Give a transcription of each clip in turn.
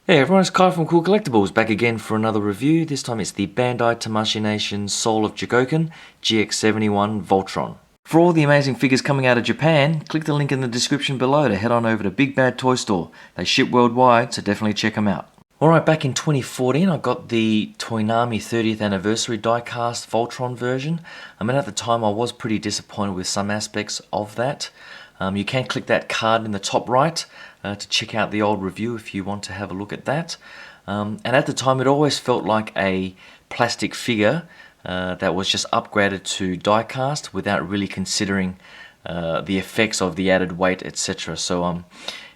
Hey everyone, it's Kai from Kool Collectibles back again for another review. This time it's the Bandai Tamashii Nation Soul of Chogokin GX-71 Voltron. For all the amazing figures coming out of Japan, click the link in the description below to head on over to Big Bad Toy Store. They ship worldwide, so definitely check them out. Alright, back in 2014 I got the Toonami 30th anniversary diecast Voltron version. I mean, at the time I was pretty disappointed with some aspects of that. You can click that card in the top right to check out the old review if you want to have a look at that. And at the time it always felt like a plastic figure that was just upgraded to diecast without really considering the effects of the added weight, etc. So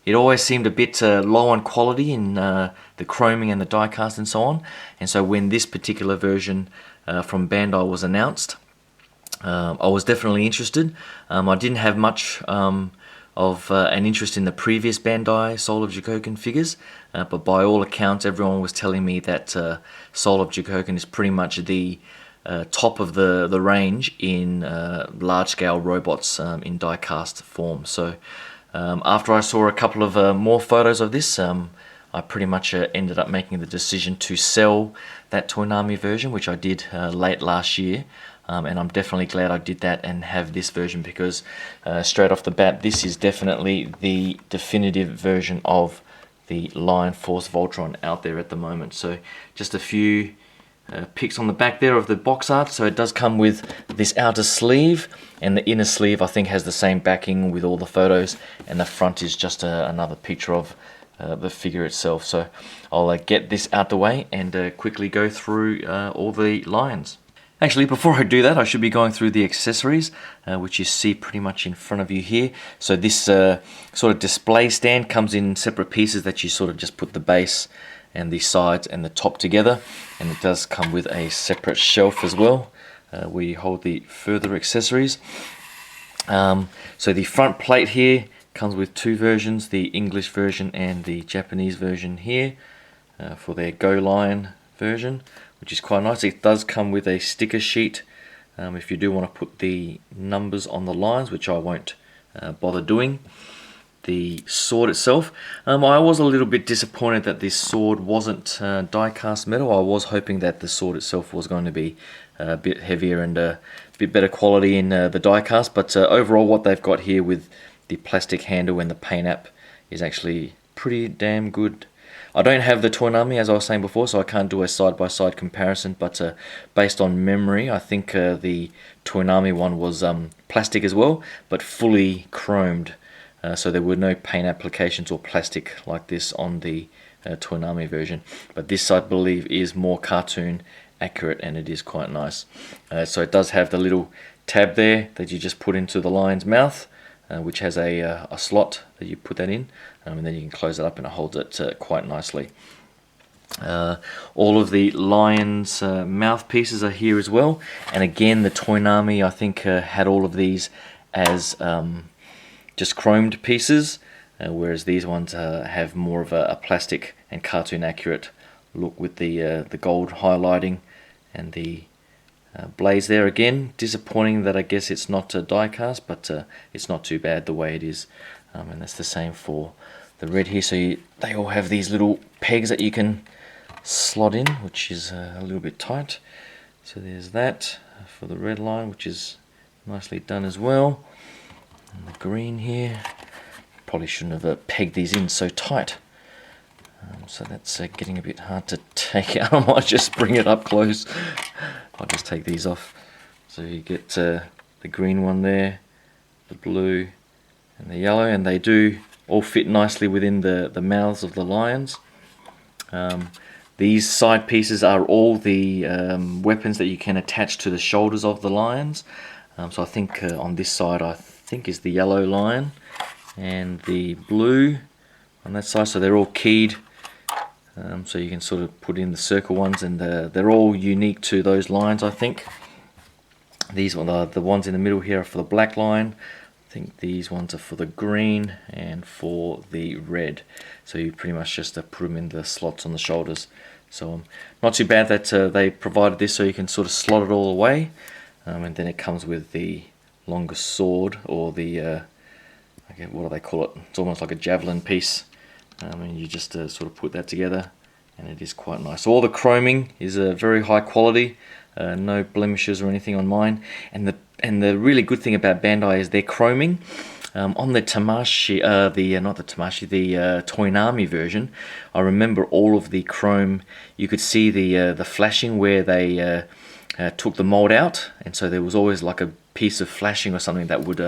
it always seemed a bit low on quality in the chroming and the diecast and so on. And so when this particular version from Bandai was announced, I was definitely interested. I didn't have much of an interest in the previous Bandai Soul of Chogokin figures, but by all accounts everyone was telling me that Soul of Chogokin is pretty much the top of the range in large-scale robots in die-cast form. So after I saw a couple of more photos of this, I pretty much ended up making the decision to sell that Toonami version, which I did late last year. And I'm definitely glad I did that and have this version because straight off the bat, this is definitely the definitive version of the Lion Force Voltron out there at the moment. So just a few pics on the back there of the box art. So it does come with this outer sleeve, and the inner sleeve I think has the same backing with all the photos, and the front is just another picture of the figure itself. So I'll get this out the way and quickly go through all the lions. Actually, before I do that, I should be going through the accessories, which you see pretty much in front of you here. So this sort of display stand comes in separate pieces that you sort of just put the base and the sides and the top together. And it does come with a separate shelf as well, where you hold the further accessories. So the front plate here comes with two versions, the English version and the Japanese version here, for their GoLion version, which is quite nice. It does come with a sticker sheet if you do want to put the numbers on the lines, which I won't bother doing. The sword itself, I was a little bit disappointed that this sword wasn't die-cast metal. I was hoping that the sword itself was going to be a bit heavier and a bit better quality in the die-cast, but overall what they've got here with the plastic handle and the paint app is actually pretty damn good. I don't have the Toonami, as I was saying before, so I can't do a side-by-side comparison, but based on memory, I think the Toonami one was plastic as well, but fully chromed, so there were no paint applications or plastic like this on the Toonami version. But this, I believe, is more cartoon accurate, and it is quite nice. So it does have the little tab there that you just put into the lion's mouth, which has a slot that you put that in, and then you can close it up and it holds it quite nicely. All of the lion's mouthpieces are here as well, and again the Toonami I think had all of these as just chromed pieces, whereas these ones have more of a plastic and cartoon accurate look with the gold highlighting and the blaze there. Again, disappointing that I guess it's not a die-cast, but it's not too bad the way it is. And that's the same for the red here. So they all have these little pegs that you can slot in, which is a little bit tight. So there's that for the red line, which is nicely done as well. And the green here, probably shouldn't have pegged these in so tight. So that's getting a bit hard to take out. I might just bring it up close. I'll just take these off. So you get the green one there, the blue and the yellow, and they do all fit nicely within the mouths of the lions. These side pieces are all the weapons that you can attach to the shoulders of the lions. So I think on this side I think is the yellow lion and the blue on that side, so they're all keyed. So you can sort of put in the circle ones, and they're all unique to those lines, I think. These are the ones in the middle here are for the black lion. I think these ones are for the green and for the red. So you pretty much just put them in the slots on the shoulders. So not too bad that they provided this so you can sort of slot it all away. And then it comes with the longer sword, or the, what do they call it? It's almost like a javelin piece. and you just sort of put that together, and it is quite nice. So all the chroming is very high quality, no blemishes or anything on mine. And the really good thing about Bandai is their chroming. On the tamashii, not the tamashii, the Toonami version, I remember all of the chrome. You could see the flashing where they took the mold out, and so there was always like a piece of flashing or something that would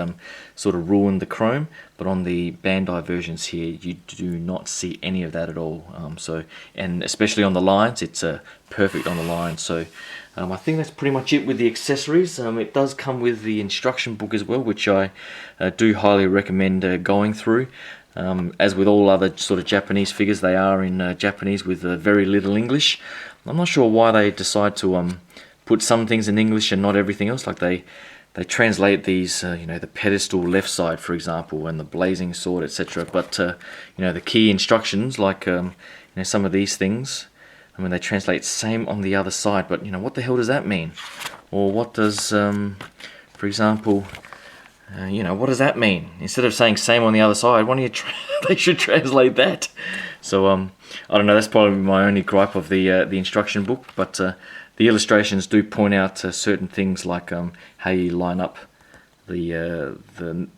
sort of ruin the chrome. But on the Bandai versions here, you do not see any of that at all. And especially on the lines, it's perfect on the lines. So I think that's pretty much it with the accessories. It does come with the instruction book as well, which I do highly recommend going through. As with all other sort of Japanese figures, they are in Japanese with very little English. I'm not sure why they decide to put some things in English and not everything else. Like they translate these, the pedestal left side, for example, and the blazing sword, etc. But the key instructions, like some of these things, I mean, they translate same on the other side. But what the hell does that mean? Or what does, for example, what does that mean? Instead of saying same on the other side, why don't you they should translate that? So I don't know. That's probably my only gripe of the instruction book, but. The illustrations do point out certain things like how you line up the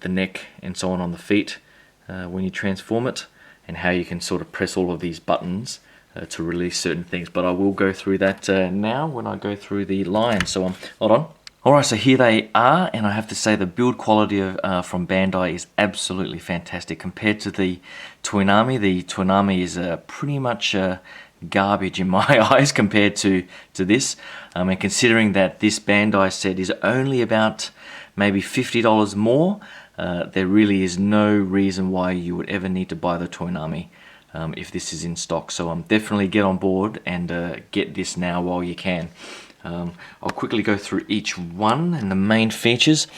neck and so on the feet when you transform it, and how you can sort of press all of these buttons to release certain things. But I will go through that now when I go through the line. So hold on. Alright, so here they are, and I have to say the build quality from Bandai is absolutely fantastic compared to the Toonami. The Toonami is pretty much garbage in my eyes compared to this, and considering that this Bandai set is only about maybe $50 more, there really is no reason why you would ever need to buy the Toonami if this is in stock. So definitely get on board and get this now while you can. I'll quickly go through each one and the main features.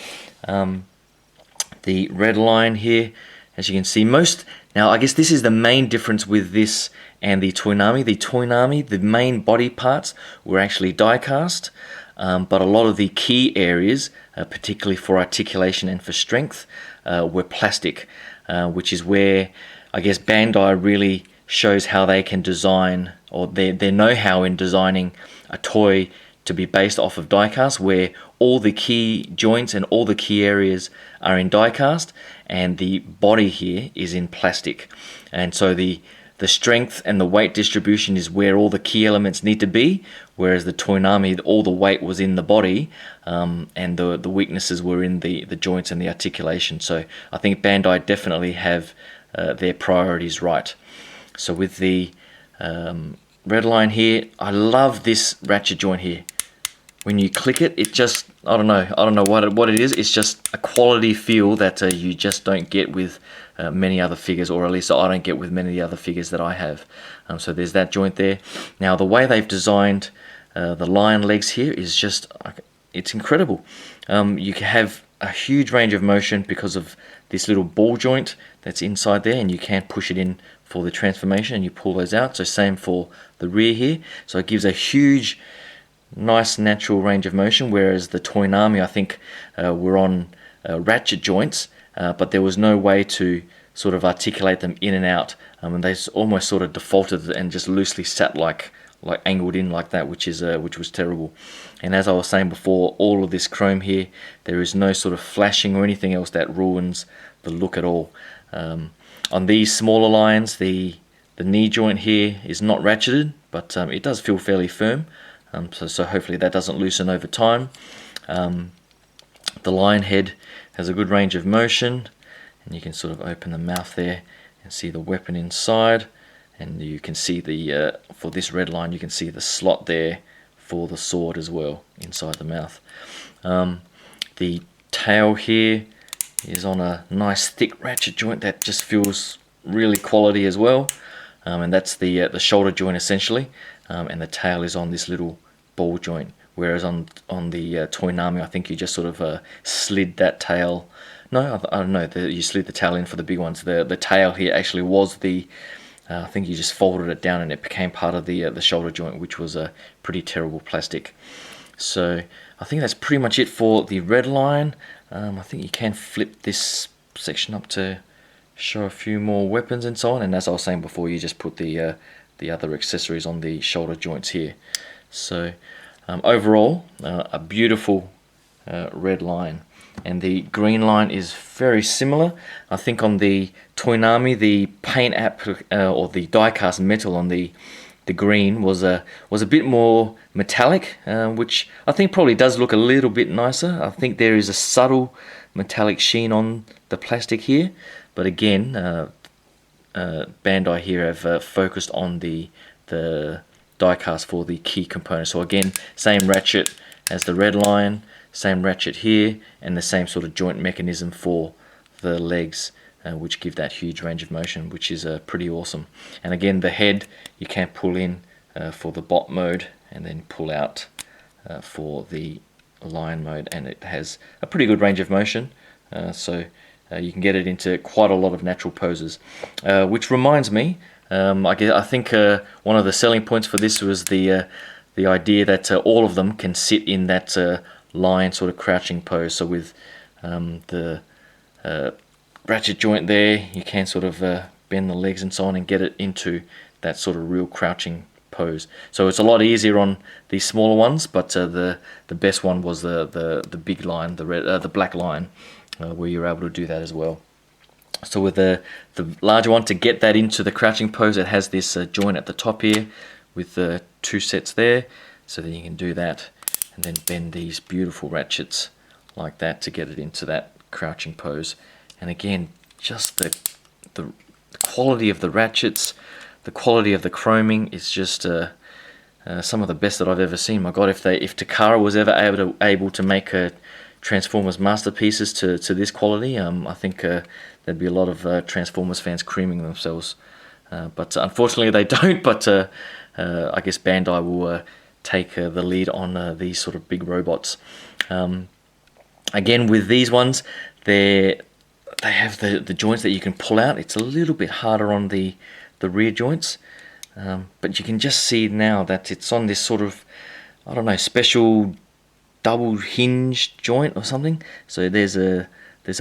The red line here, as you can see, now I guess this is the main difference with this and the Toonami. The Toonami, the main body parts were actually die cast, but a lot of the key areas, particularly for articulation and for strength, were plastic, which is where I guess Bandai really shows how they can design, or their know-how in designing a toy to be based off of die cast, where all the key joints and all the key areas are in die cast, and the body here is in plastic. And so the strength and the weight distribution is where all the key elements need to be, whereas the Toonami, all the weight was in the body, and the weaknesses were in the joints and the articulation. So I think Bandai definitely have their priorities right. So with the red line here, I love this ratchet joint here. When you click it, it just, I don't know what it is. It's just a quality feel that you just don't get with many other figures, or at least I don't get with many of the other figures that I have. So there's that joint there. Now the way they've designed the lion legs here is just, it's incredible. You can have a huge range of motion because of this little ball joint that's inside there, and you can push it in for the transformation and you pull those out. So same for the rear here. So it gives a huge, nice natural range of motion, whereas the Toonami, I think, were on ratchet joints, but there was no way to sort of articulate them in and out, and they almost sort of defaulted and just loosely sat like angled in like that, which was terrible. And as I was saying before, all of this chrome here, there is no sort of flashing or anything else that ruins the look at all. On these smaller lions, the knee joint here is not ratcheted, but it does feel fairly firm. So hopefully that doesn't loosen over time. The lion head has a good range of motion, and you can sort of open the mouth there and see the weapon inside, and you can see the for this red line, you can see the slot there for the sword as well inside the mouth. The tail here is on a nice thick ratchet joint that just feels really quality as well, and that's the shoulder joint essentially, and the tail is on this little ball joint, whereas on the Toonami, I think you just sort of slid that tail. No, I don't know, you slid the tail in for the big ones. The tail here actually was I think you just folded it down and it became part of the shoulder joint, which was a pretty terrible plastic. So I think that's pretty much it for the red line. I think you can flip this section up to show a few more weapons and so on. And as I was saying before, you just put the other accessories on the shoulder joints here. So overall, a beautiful red line. And the green line is very similar. I think on the Toynami, the paint app or the die-cast metal on the green was a bit more metallic, which I think probably does look a little bit nicer. I think there is a subtle metallic sheen on the plastic here, but again, Bandai here have focused on the die-cast for the key components. So again, same ratchet as the red line, same ratchet here, and the same sort of joint mechanism for the legs, which give that huge range of motion, which is pretty awesome. And again, the head you can pull in for the bot mode and then pull out for the lion mode, and it has a pretty good range of motion, so you can get it into quite a lot of natural poses, which reminds me, I think one of the selling points for this was the idea that all of them can sit in that lion sort of crouching pose. So with the ratchet joint there, you can sort of bend the legs and so on and get it into that sort of real crouching pose. So it's a lot easier on these smaller ones, but the best one was the big lion, the black lion, where you're able to do that as well. So with the larger one, to get that into the crouching pose, it has this joint at the top here with the two sets there, so that you can do that and then bend these beautiful ratchets like that to get it into that crouching pose. And again, just the quality of the ratchets, the quality of the chroming is just some of the best that I've ever seen. My God, if Takara was ever able to make Transformers masterpieces to this quality, I think there'd be a lot of Transformers fans creaming themselves. But unfortunately they don't, but I guess Bandai will take the lead on these sort of big robots. Again, with these ones, they have the joints that you can pull out. It's a little bit harder on the rear joints, but you can just see now that it's on this sort of, I don't know, special double hinge joint or something. So there's a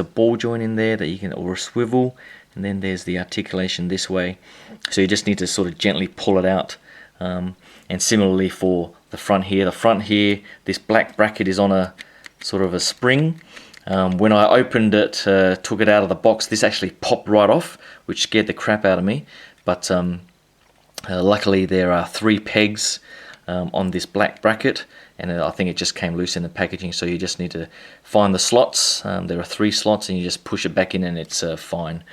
ball joint in there that you can, or a swivel, and then there's the articulation this way. So you just need to sort of gently pull it out. And similarly for the front here, this black bracket is on a sort of a spring. When I opened it, took it out of the box, this actually popped right off, which scared the crap out of me. But luckily there are 3 pegs on this black bracket, and I think it just came loose in the packaging, so you just need to find the slots. There are 3 slots, and you just push it back in and it's fine.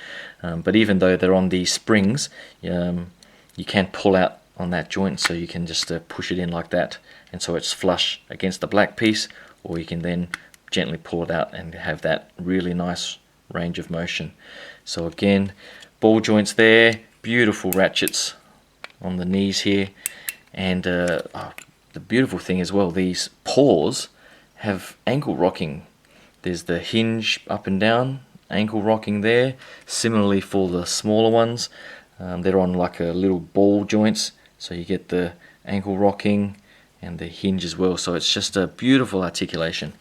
But even though they're on these springs, you can pull out on that joint, so you can just push it in like that, and so it's flush against the black piece, or you can then gently pull it out and have that really nice range of motion. So again, ball joints there, beautiful ratchets on the knees here, and the beautiful thing as well, these paws have ankle rocking. There's the hinge up and down, ankle rocking there. Similarly for the smaller ones, they're on like a little ball joints, so you get the ankle rocking and the hinge as well. So it's just a beautiful articulation.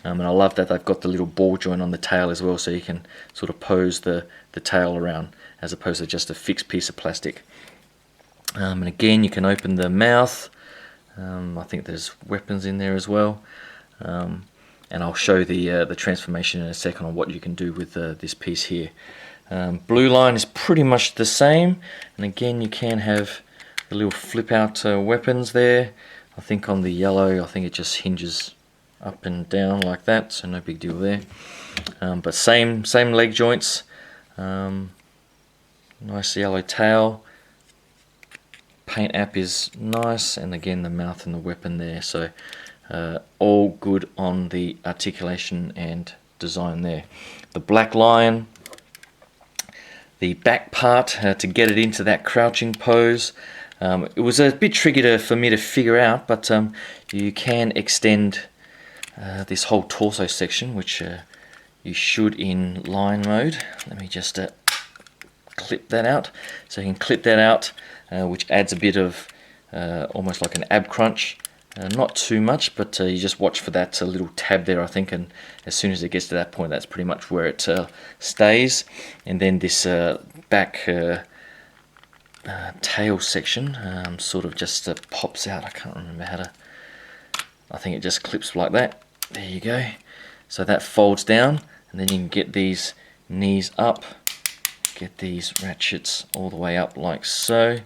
And I love that they've got the little ball joint on the tail as well, so you can sort of pose the tail around as opposed to just a fixed piece of plastic. And again, you can open the mouth. I think there's weapons in there as well. And I'll show the transformation in a second on what you can do with this piece here. Blue line is pretty much the same, and again you can have the little flip out weapons there. I think on the yellow, I think it just hinges up and down like that, so no big deal there. But same leg joints, nice yellow tail, paint app is nice, and again the mouth and the weapon there, so all good on the articulation and design there. The black lion, the back part to get it into that crouching pose, it was a bit tricky for me to figure out, but you can extend this whole torso section, which you should in line mode. Let me just clip that out. So you can clip that out, which adds a bit of almost like an ab crunch Not too much, but you just watch for that little tab there, I think, and as soon as it gets to that point, that's pretty much where it stays. And then this back tail section sort of just pops out. I can't remember how to, I think it just clips like that. There you go. So that folds down, and then you can get these knees up, get these ratchets all the way up like so.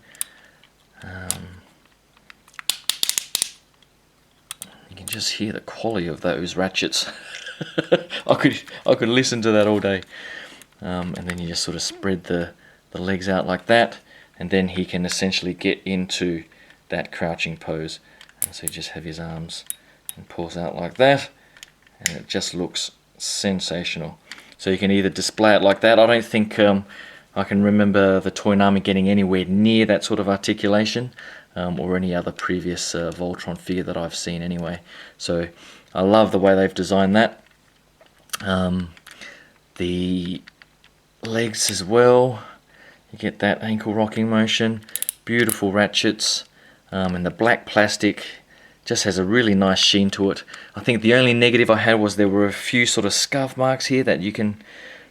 You can just hear the quality of those ratchets. I could listen to that all day. And then you just sort of spread the legs out like that, and then he can essentially get into that crouching pose. And so you just have his arms and pulls out like that, and it just looks sensational. So you can either display it like that. I don't think I can remember the Toynami getting anywhere near that sort of articulation, or any other previous Voltron figure that I've seen anyway. So I love the way they've designed that. The legs as well, you get that ankle rocking motion, beautiful ratchets, and the black plastic just has a really nice sheen to it. I think the only negative I had was there were a few sort of scuff marks here that you can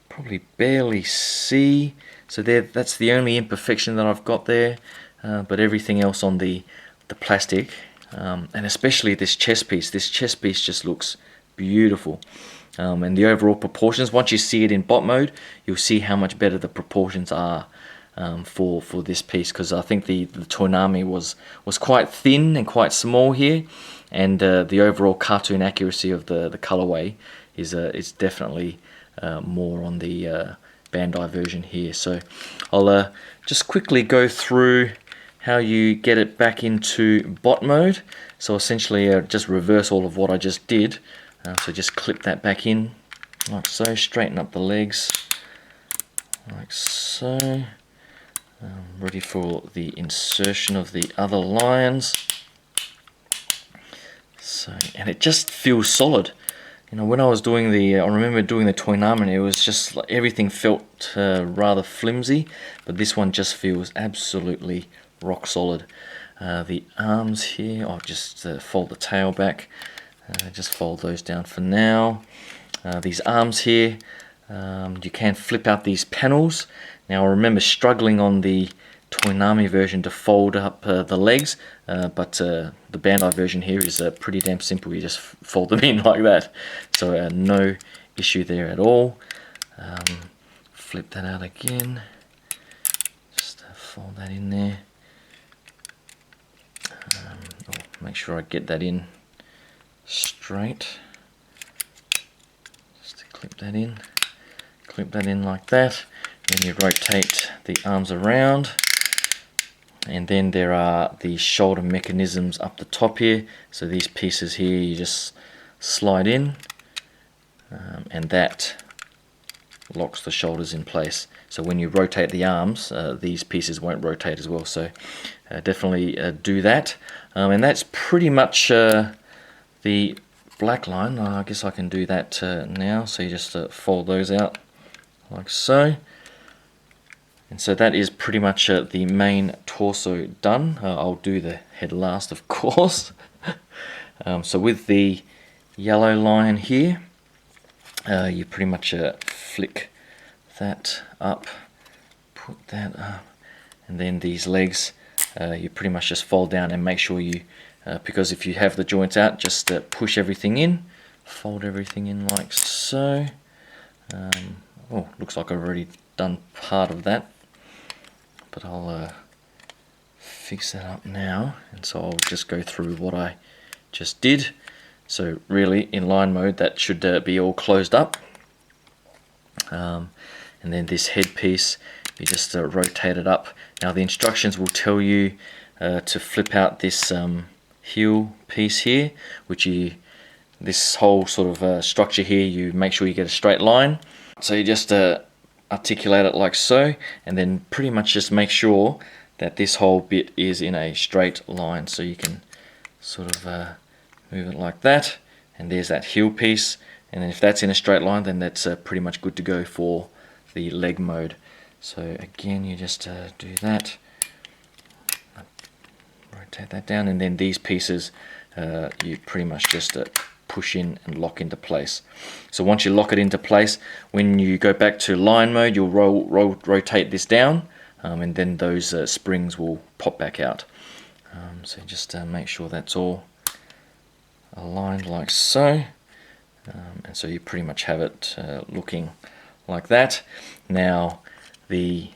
probably barely see. So that's the only imperfection that I've got there, but everything else on the plastic, and especially this chest piece just looks beautiful. And the overall proportions, once you see it in bot mode, you'll see how much better the proportions are for this piece, because I think the Toynami was quite thin and quite small here, and the overall cartoon accuracy of the colorway is definitely more on the Bandai version here. So I'll just quickly go through how you get it back into bot mode. So essentially just reverse all of what I just did. So just clip that back in like so, straighten up the legs like so. Ready for the insertion of the other lions. So, and it just feels solid. You know, when I was doing I remember doing the Toynami, it was just like everything felt rather flimsy, but this one just feels absolutely rock solid. The arms here, I'll just fold the tail back. Just fold those down for now. These arms here, you can flip out these panels. Now I remember struggling on the Toynami version to fold up the legs, but the Bandai version here is pretty damn simple. You just fold them in like that. So no issue there at all. Flip that out again. Just fold that in there. Make sure I get that in straight. Just to clip that in like that. Then you rotate the arms around, and then there are the shoulder mechanisms up the top here. So these pieces here you just slide in, and that locks the shoulders in place. So when you rotate the arms, these pieces won't rotate as well. So definitely do that. And that's pretty much the black line. I guess I can do that now. So you just fold those out like so. And so that is pretty much the main torso done. I'll do the head last, of course. So with the yellow line here, you pretty much flick that up, put that up, and then these legs, you pretty much just fold down and make sure you, because if you have the joints out, just push everything in, fold everything in like so. Oh, looks like I've already done part of that, but I'll fix that up now. And so I'll just go through what I just did. So really in line mode that should be all closed up, and then this headpiece you just rotate it up. Now the instructions will tell you to flip out this heel piece here, which this whole sort of structure here, you make sure you get a straight line. So you just articulate it like so, and then pretty much just make sure that this whole bit is in a straight line. So you can sort of move it like that, and there's that heel piece, and then if that's in a straight line, then that's pretty much good to go for the leg mode. So again, you just do that, rotate that down, and then these pieces you pretty much just push in and lock into place. So once you lock it into place, when you go back to line mode, you'll rotate this down, and then those springs will pop back out. So just make sure that's all aligned like so, and so you pretty much have it looking like that. Now the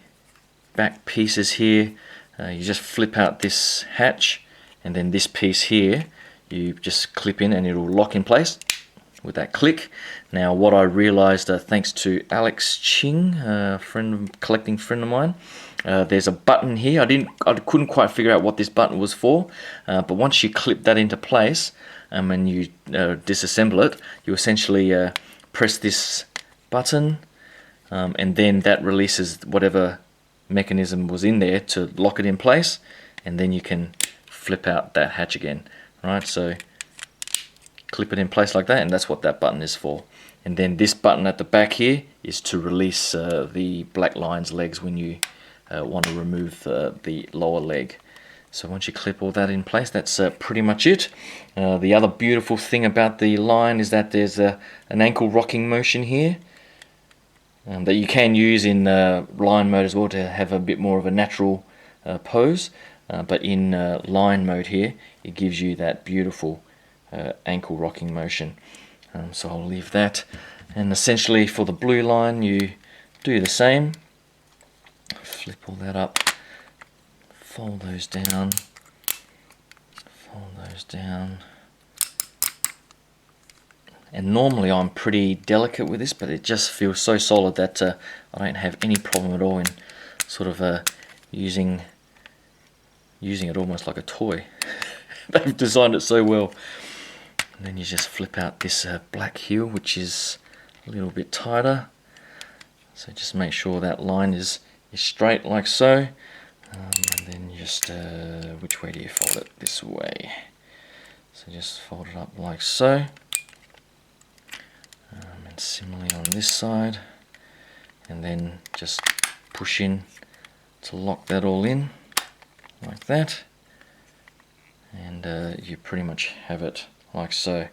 back pieces here, you just flip out this hatch, and then this piece here you just clip in and it'll lock in place with that click. Now what I realized, thanks to Alex Ching, collecting friend of mine, there's a button here. I couldn't quite figure out what this button was for, but once you clip that into place and you disassemble it, you essentially press this button, and then that releases whatever mechanism was in there to lock it in place, and then you can flip out that hatch again. Right, so clip it in place like that, and that's what that button is for. And then this button at the back here is to release the black lion's legs when you want to remove the lower leg. So once you clip all that in place, that's pretty much it. The other beautiful thing about the lion is that there's an ankle rocking motion here that you can use in lion mode as well to have a bit more of a natural pose. But in line mode here, it gives you that beautiful ankle rocking motion. So I'll leave that. And essentially for the blue line, you do the same. Flip all that up, fold those down, fold those down. And normally I'm pretty delicate with this, but it just feels so solid that I don't have any problem at all in sort of using it almost like a toy. They've designed it so well. And then you just flip out this black heel, which is a little bit tighter. So just make sure that line is straight like so. And then you just, which way do you fold it? This way. So just fold it up like so. And similarly on this side. And then just push in to lock that all in. Like that, and you pretty much have it like so,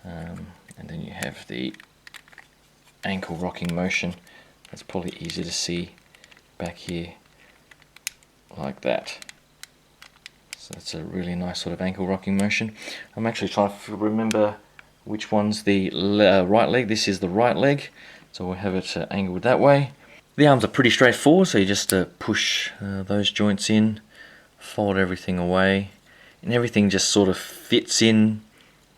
and then you have the ankle rocking motion. That's probably easy to see back here like that. So that's a really nice sort of ankle rocking motion. I'm actually trying to remember which one's the right leg. This is the right leg, so we'll have it angled that way. The arms are pretty straightforward, so you just push those joints in, fold everything away, and everything just sort of fits in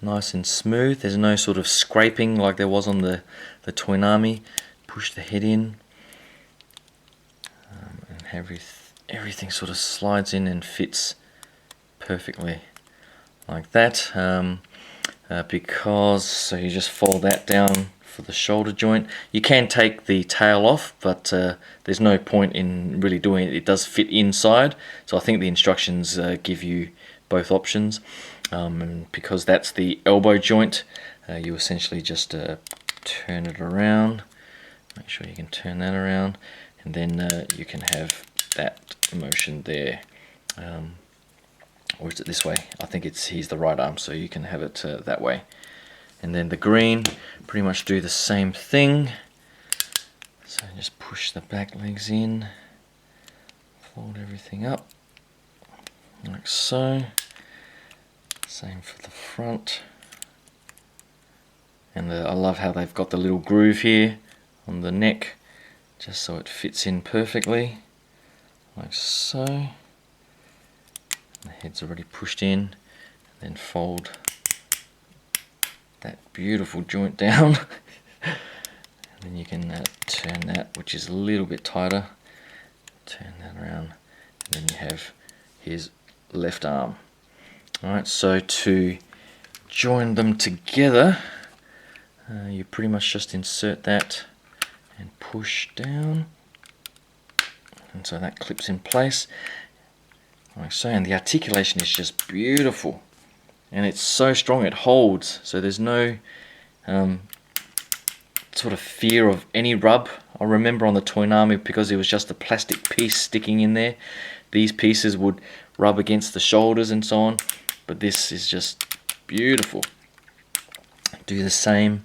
nice and smooth. There's no sort of scraping like there was on the Toonami. Push the head in, and everything sort of slides in and fits perfectly like that. Because so you just fold that down for the shoulder joint. You can take the tail off, but there's no point in really doing it. It does fit inside, so I think the instructions give you both options. And because that's the elbow joint, you essentially just turn it around. Make sure you can turn that around, and then you can have that motion there. Or is it this way? I think he's the right arm, so you can have it that way. And then the green, pretty much do the same thing. So just push the back legs in, fold everything up, like so. Same for the front. And I love how they've got the little groove here on the neck, just so it fits in perfectly, like so. The head's already pushed in, and then fold that beautiful joint down. And then you can turn that, which is a little bit tighter, turn that around, and then you have his left arm. Alright, so to join them together, you pretty much just insert that and push down, and so that clips in place like so. And the articulation is just beautiful, and it's so strong it holds, so there's no sort of fear of any rub. I remember on the Toonami, because it was just a plastic piece sticking in there, these pieces would rub against the shoulders and so on, but this is just beautiful. Do the same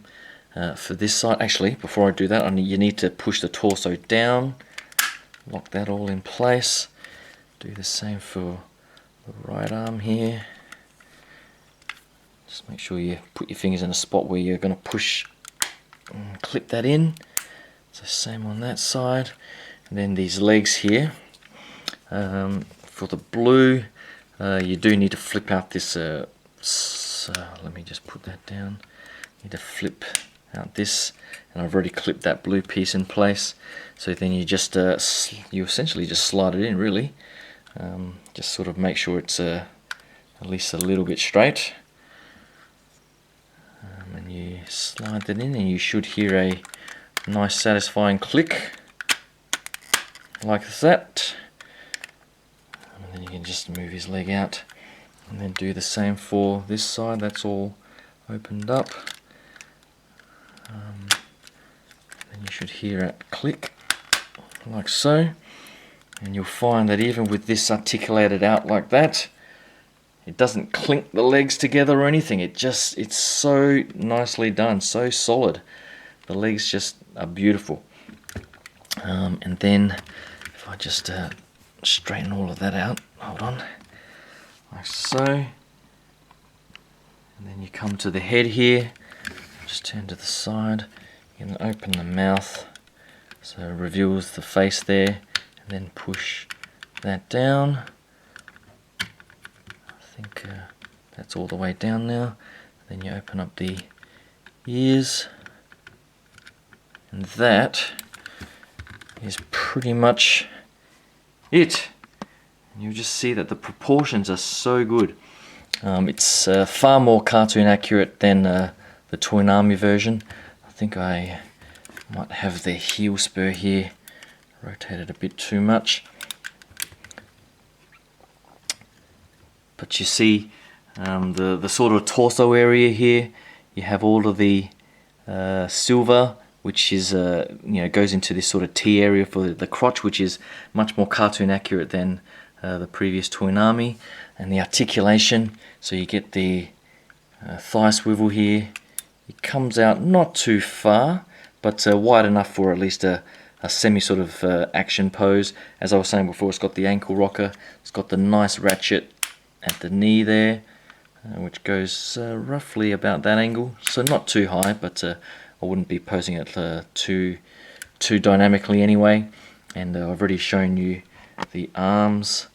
for this side. Actually, before I do that, you need to push the torso down, lock that all in place. Do the same for the right arm here. Just make sure you put your fingers in a spot where you're going to push and clip that in. So same on that side. And then these legs here. For the blue, you do need to flip out this, let me just put that down. You need to flip out this, and I've already clipped that blue piece in place. So then you just, you essentially just slide it in really. Just sort of make sure it's at least a little bit straight. And you slide that in and you should hear a nice satisfying click. Like that. And then you can just move his leg out and then do the same for this side. That's all opened up. Then you should hear it click like so, and you'll find that even with this articulated out like that, it doesn't clink the legs together or anything. It's so nicely done, so solid. The legs just are beautiful. And then if I just straighten all of that out, hold on, like so, and then you come to the head here, just turn to the side, you can open the mouth so it reveals the face there, and then push that down. I think that's all the way down now. Then you open up the ears, and that is pretty much it. And you'll just see that the proportions are so good. It's far more cartoon accurate than the Toonami version. I think I might have the heel spur here rotated a bit too much. But you see the sort of torso area here, you have all of the silver, which is goes into this sort of T area for the crotch, which is much more cartoon accurate than the previous Toonami. And the articulation, so you get the thigh swivel here. It comes out not too far, but wide enough for at least a semi sort of action pose. As I was saying before, it's got the ankle rocker, it's got the nice ratchet at the knee there, which goes roughly about that angle, so not too high, but I wouldn't be posing it too dynamically anyway. And I've already shown you the arms.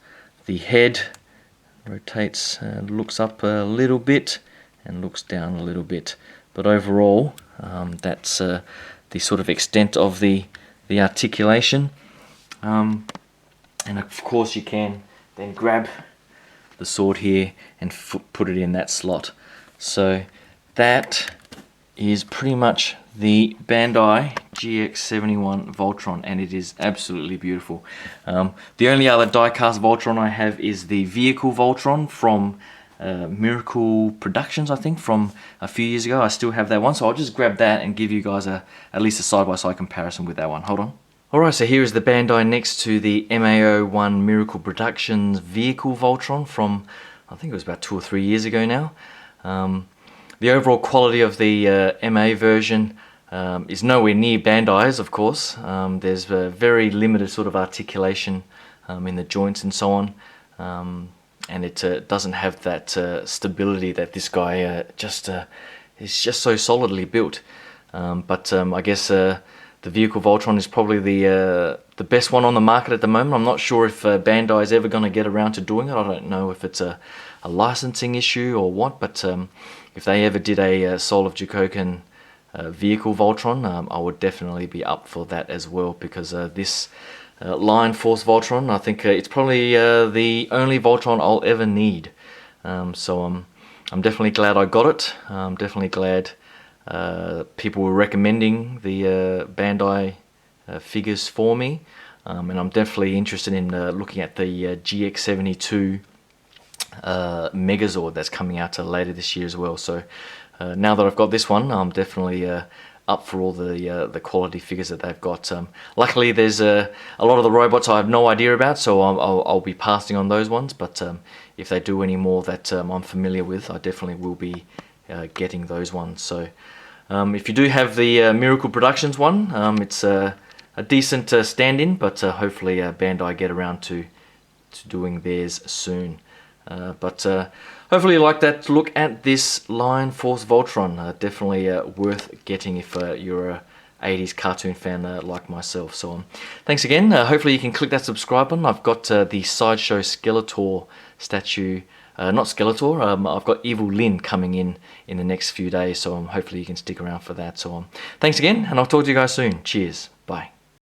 The head rotates, looks up a little bit and looks down a little bit, but overall that's the sort of extent of the articulation. And of course you can then grab the sword here and put it in that slot. So that is pretty much the Bandai GX-71 Voltron, and it is absolutely beautiful. The only other die-cast Voltron I have is the vehicle Voltron from Miracle Productions, I think, from a few years ago. I still have that one, so I'll just grab that and give you guys at least a side-by-side comparison with that one. Hold on. Alright, so here is the Bandai next to the MAO1 Miracle Productions vehicle Voltron from, I think it was about 2 or 3 years ago now. The overall quality of the MA version is nowhere near Bandai's, of course. There's a very limited sort of articulation in the joints and so on, and it doesn't have that stability that this guy is just so solidly built. But I guess the vehicle Voltron is probably the best one on the market at the moment. I'm not sure if Bandai is ever going to get around to doing it. I don't know if it's a licensing issue or what, but if they ever did a Soul of Chogokin vehicle Voltron, I would definitely be up for that as well, because this Line Force Voltron, I think it's probably the only Voltron I'll ever need. So I'm definitely glad I got it. I'm definitely glad people were recommending the Bandai figures for me, and I'm definitely interested in looking at the GX-72 Megazord that's coming out later this year as well. So now that I've got this one, I'm definitely up for all the quality figures that they've got. Luckily, there's a lot of the robots I have no idea about, so I'll be passing on those ones. But if they do any more that I'm familiar with, I definitely will be getting those ones. So if you do have the Miracle Productions one, it's a decent stand-in, but hopefully Bandai get around to doing theirs soon. But hopefully you like that look at this Lion Force Voltron. Definitely worth getting if you're a 80s cartoon fan like myself. So thanks again. Hopefully you can click that subscribe button. I've got the Sideshow Skeletor statue, not Skeletor, I've got Evil Lyn coming in the next few days, so hopefully you can stick around for that. So thanks again, and I'll talk to you guys soon. Cheers, bye.